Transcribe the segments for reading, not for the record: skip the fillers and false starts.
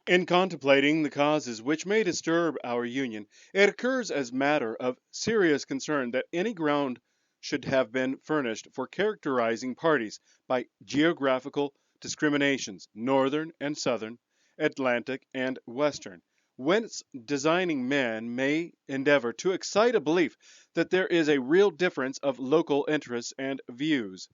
In contemplating the causes which may disturb our union, it occurs as matter of serious concern that any ground should have been furnished for characterizing parties by geographical discriminations, northern and southern, Atlantic and western, whence designing men may endeavor to excite a belief that there is a real difference of local interests and views.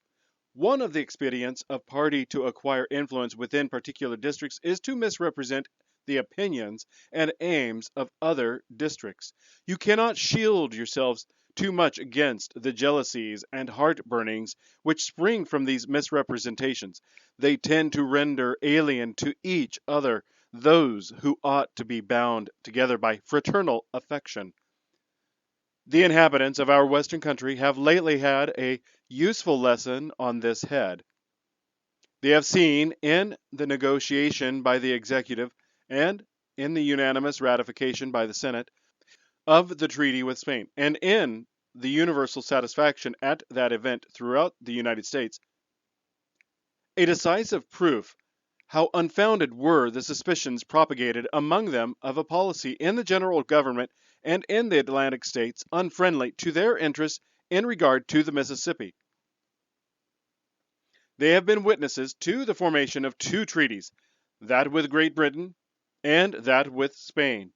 One of the expedients of party to acquire influence within particular districts is to misrepresent the opinions and aims of other districts. You cannot shield yourselves too much against the jealousies and heartburnings which spring from these misrepresentations. They tend to render alien to each other those who ought to be bound together by fraternal affection. The inhabitants of our Western country have lately had a useful lesson on this head. They have seen in the negotiation by the executive and in the unanimous ratification by the Senate of the treaty with Spain, and in the universal satisfaction at that event throughout the United States, a decisive proof how unfounded were the suspicions propagated among them of a policy in the general government and in the Atlantic States unfriendly to their interests in regard to the Mississippi. They have been witnesses to the formation of two treaties, that with Great Britain and that with Spain,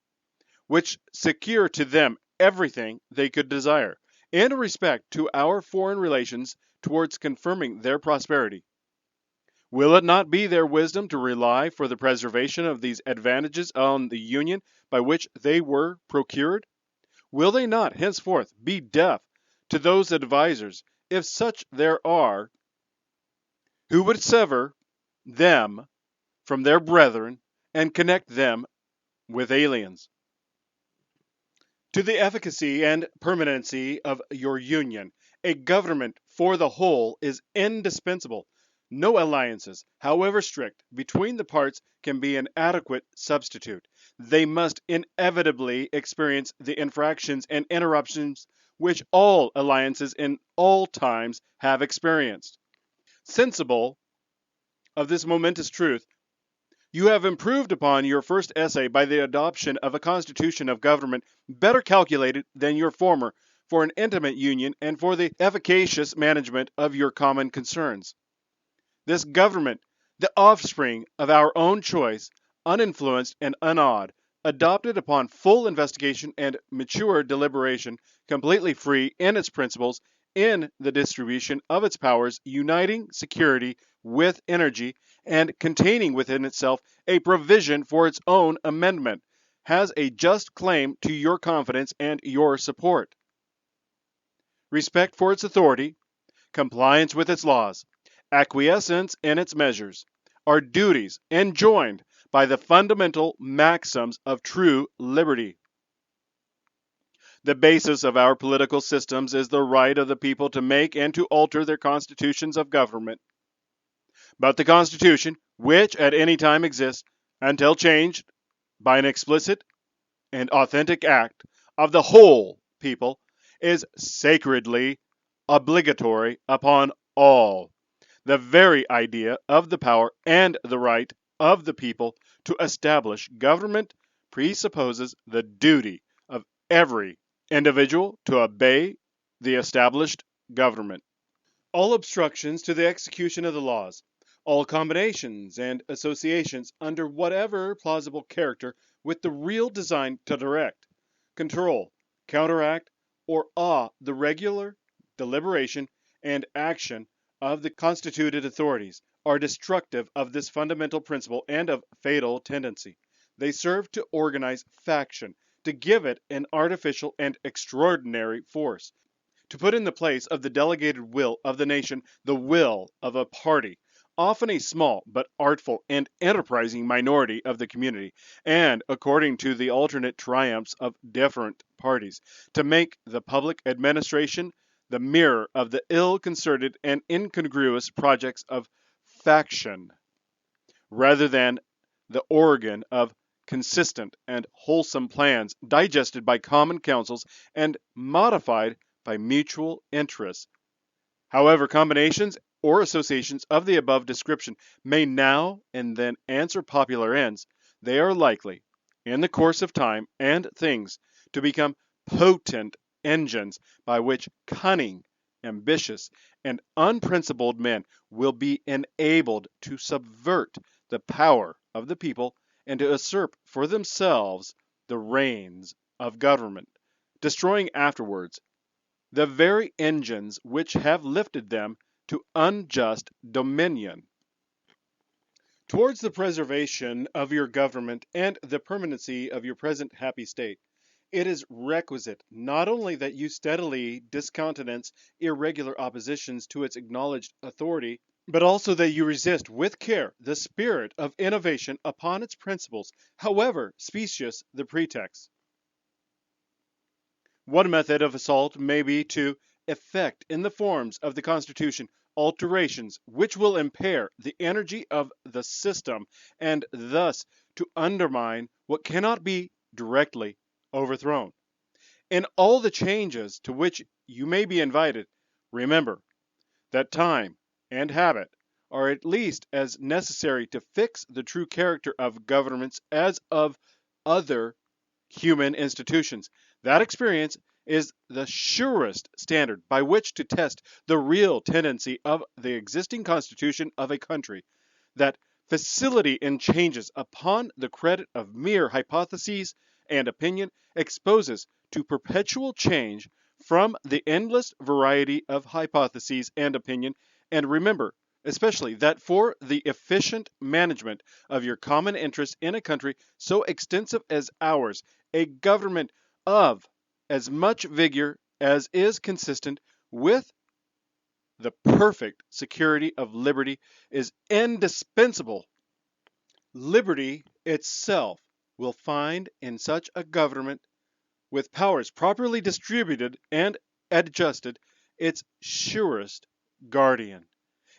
which secure to them everything they could desire in respect to our foreign relations towards confirming their prosperity. Will it not be their wisdom to rely for the preservation of these advantages on the union by which they were procured? Will they not henceforth be deaf to those advisers, if such there are, who would sever them from their brethren and connect them with aliens? To the efficacy and permanency of your union, a government for the whole is indispensable. No alliances, however strict, between the parts can be an adequate substitute. They must inevitably experience the infractions and interruptions which all alliances in all times have experienced. Sensible of this momentous truth, you have improved upon your first essay by the adoption of a constitution of government better calculated than your former for an intimate union and for the efficacious management of your common concerns. This government, the offspring of our own choice, uninfluenced and unawed, adopted upon full investigation and mature deliberation, completely free in its principles, in the distribution of its powers, uniting security with energy, and containing within itself a provision for its own amendment, has a just claim to your confidence and your support. Respect for its authority, compliance with its laws, acquiescence in its measures, are duties enjoined by the fundamental maxims of true liberty. The basis of our political systems is the right of the people to make and to alter their constitutions of government. But the Constitution, which at any time exists, until changed by an explicit and authentic act of the whole people, is sacredly obligatory upon all. The very idea of the power and the right of the people to establish government presupposes the duty of every individual to obey the established government. All obstructions to the execution of the laws, all combinations and associations under whatever plausible character with the real design to direct, control, counteract, or awe the regular deliberation and action of the constituted authorities, are destructive of this fundamental principle and of fatal tendency. They serve to organize faction, to give it an artificial and extraordinary force, to put in the place of the delegated will of the nation the will of a party, often a small but artful and enterprising minority of the community, and, according to the alternate triumphs of different parties, to make the public administration the mirror of the ill-concerted and incongruous projects of faction, rather than the organ of consistent and wholesome plans digested by common councils and modified by mutual interests. However, combinations or associations of the above description may now and then answer popular ends, they are likely, in the course of time and things, to become potent engines by which cunning, ambitious, and unprincipled men will be enabled to subvert the power of the people and to usurp for themselves the reins of government, destroying afterwards the very engines which have lifted them to unjust dominion. Towards the preservation of your government and the permanency of your present happy state, it is requisite not only that you steadily discountenance irregular oppositions to its acknowledged authority, but also that you resist with care the spirit of innovation upon its principles, however specious the pretext. One method of assault may be to effect in the forms of the Constitution alterations which will impair the energy of the system and thus to undermine what cannot be directly overthrown. In all the changes to which you may be invited, remember that time and habit are at least as necessary to fix the true character of governments as of other human institutions. That experience is the surest standard by which to test the real tendency of the existing constitution of a country. That facility in changes upon the credit of mere hypotheses and opinion exposes to perpetual change from the endless variety of hypotheses and opinion, and remember especially that for the efficient management of your common interests in a country so extensive as ours, a government of as much vigor as is consistent with the perfect security of liberty is indispensable. Liberty itself will find in such a government, with powers properly distributed and adjusted, its surest guardian.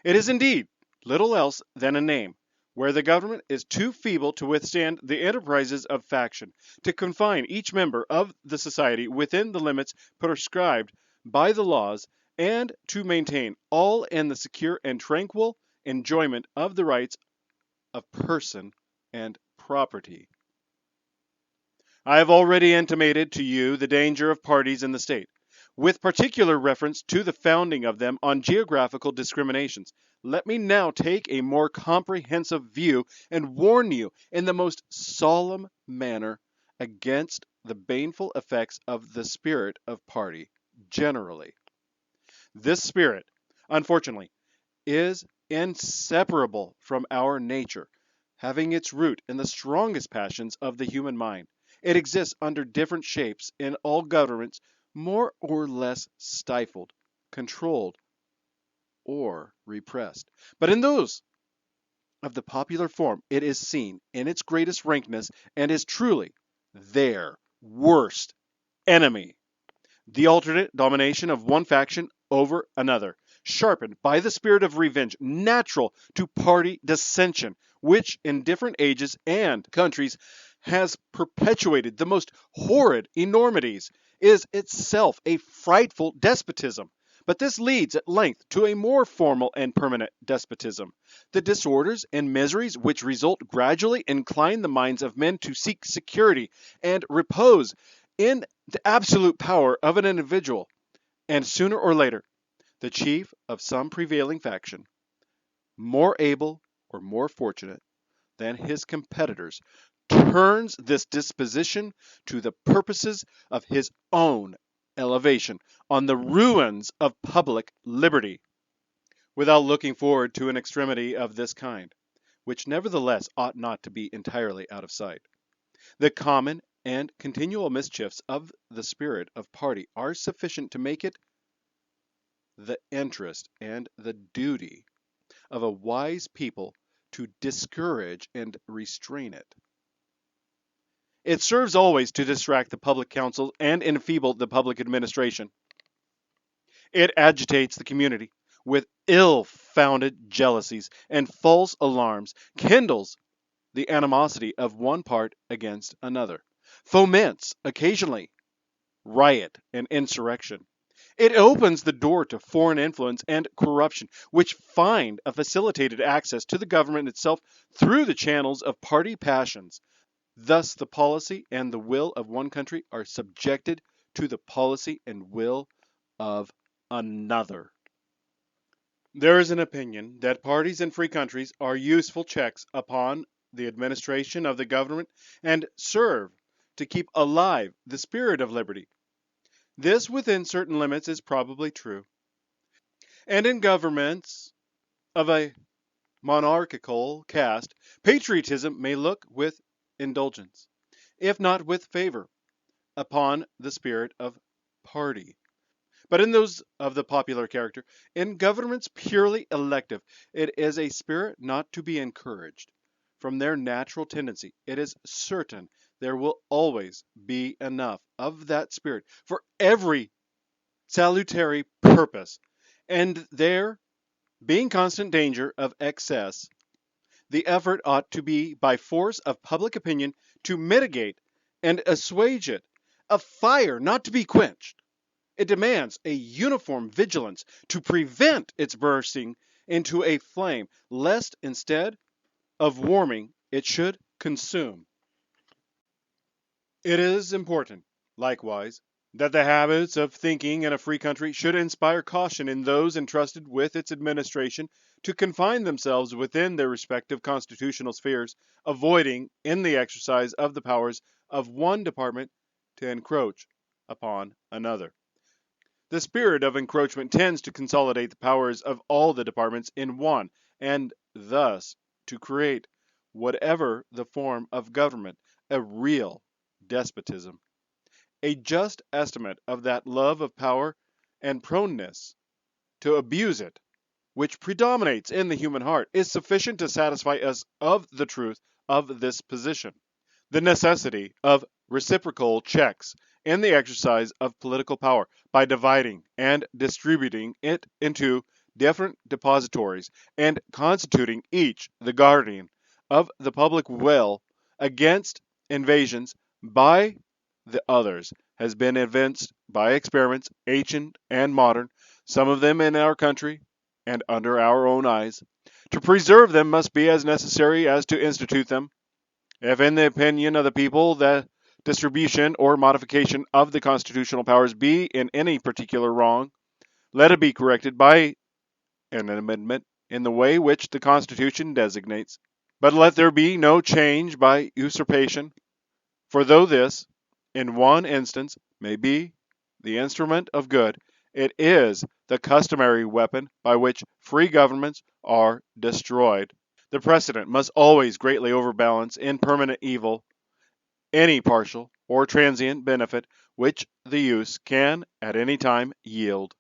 It is indeed little else than a name, where the government is too feeble to withstand the enterprises of faction, to confine each member of the society within the limits prescribed by the laws, and to maintain all in the secure and tranquil enjoyment of the rights of person and property. I have already intimated to you the danger of parties in the state, with particular reference to the founding of them on geographical discriminations. Let me now take a more comprehensive view and warn you in the most solemn manner against the baneful effects of the spirit of party generally. This spirit, unfortunately, is inseparable from our nature, having its root in the strongest passions of the human mind. It exists under different shapes in all governments, more or less stifled, controlled, or repressed. But in those of the popular form, it is seen in its greatest rankness and is truly their worst enemy. The alternate domination of one faction over another, sharpened by the spirit of revenge natural to party dissension, which in different ages and countries has perpetuated the most horrid enormities, is itself a frightful despotism. But this leads at length to a more formal and permanent despotism. The disorders and miseries which result gradually incline the minds of men to seek security and repose in the absolute power of an individual, and sooner or later the chief of some prevailing faction, more able or more fortunate than his competitors, turns this disposition to the purposes of his own elevation on the ruins of public liberty, without looking forward to an extremity of this kind, which nevertheless ought not to be entirely out of sight. The common and continual mischiefs of the spirit of party are sufficient to make it the interest and the duty of a wise people to discourage and restrain it. It serves always to distract the public council and enfeeble the public administration. It agitates the community with ill-founded jealousies and false alarms, kindles the animosity of one part against another, foments occasionally riot and insurrection, It opens the door to foreign influence and corruption, which find a facilitated access to the government itself through the channels of party passions. Thus, the policy and the will of one country are subjected to the policy and will of another. There is an opinion that parties in free countries are useful checks upon the administration of the government and serve to keep alive the spirit of liberty. This, within certain limits, is probably true. And in governments of a monarchical caste, patriotism may look with indulgence, if not with favor, upon the spirit of party. But in those of the popular character, in governments purely elective, it is a spirit not to be encouraged. From their natural tendency, it is certain there will always be enough of that spirit for every salutary purpose, and there being constant danger of excess, the effort ought to be by force of public opinion to mitigate and assuage it, a fire not to be quenched. It demands a uniform vigilance to prevent its bursting into a flame, lest instead of warming it should consume. It is important, likewise, that the habits of thinking in a free country should inspire caution in those entrusted with its administration to confine themselves within their respective constitutional spheres, avoiding, in the exercise of the powers of one department, to encroach upon another. The spirit of encroachment tends to consolidate the powers of all the departments in one, and thus to create, whatever the form of government, a real despotism. A just estimate of that love of power and proneness to abuse it, which predominates in the human heart, is sufficient to satisfy us of the truth of this position. The necessity of reciprocal checks in the exercise of political power by dividing and distributing it into different depositories and constituting each the guardian of the public will against invasions by the others has been evinced by experiments ancient and modern, some of them in our country and under our own eyes. To preserve them must be as necessary as to institute them. If, in the opinion of the people, the distribution or modification of the constitutional powers be in any particular wrong, let it be corrected by an amendment in the way which the Constitution designates. But let there be no change by usurpation, for though this, in one instance, may be the instrument of good, it is the customary weapon by which free governments are destroyed. The precedent must always greatly overbalance in permanent evil any partial or transient benefit which the use can at any time yield.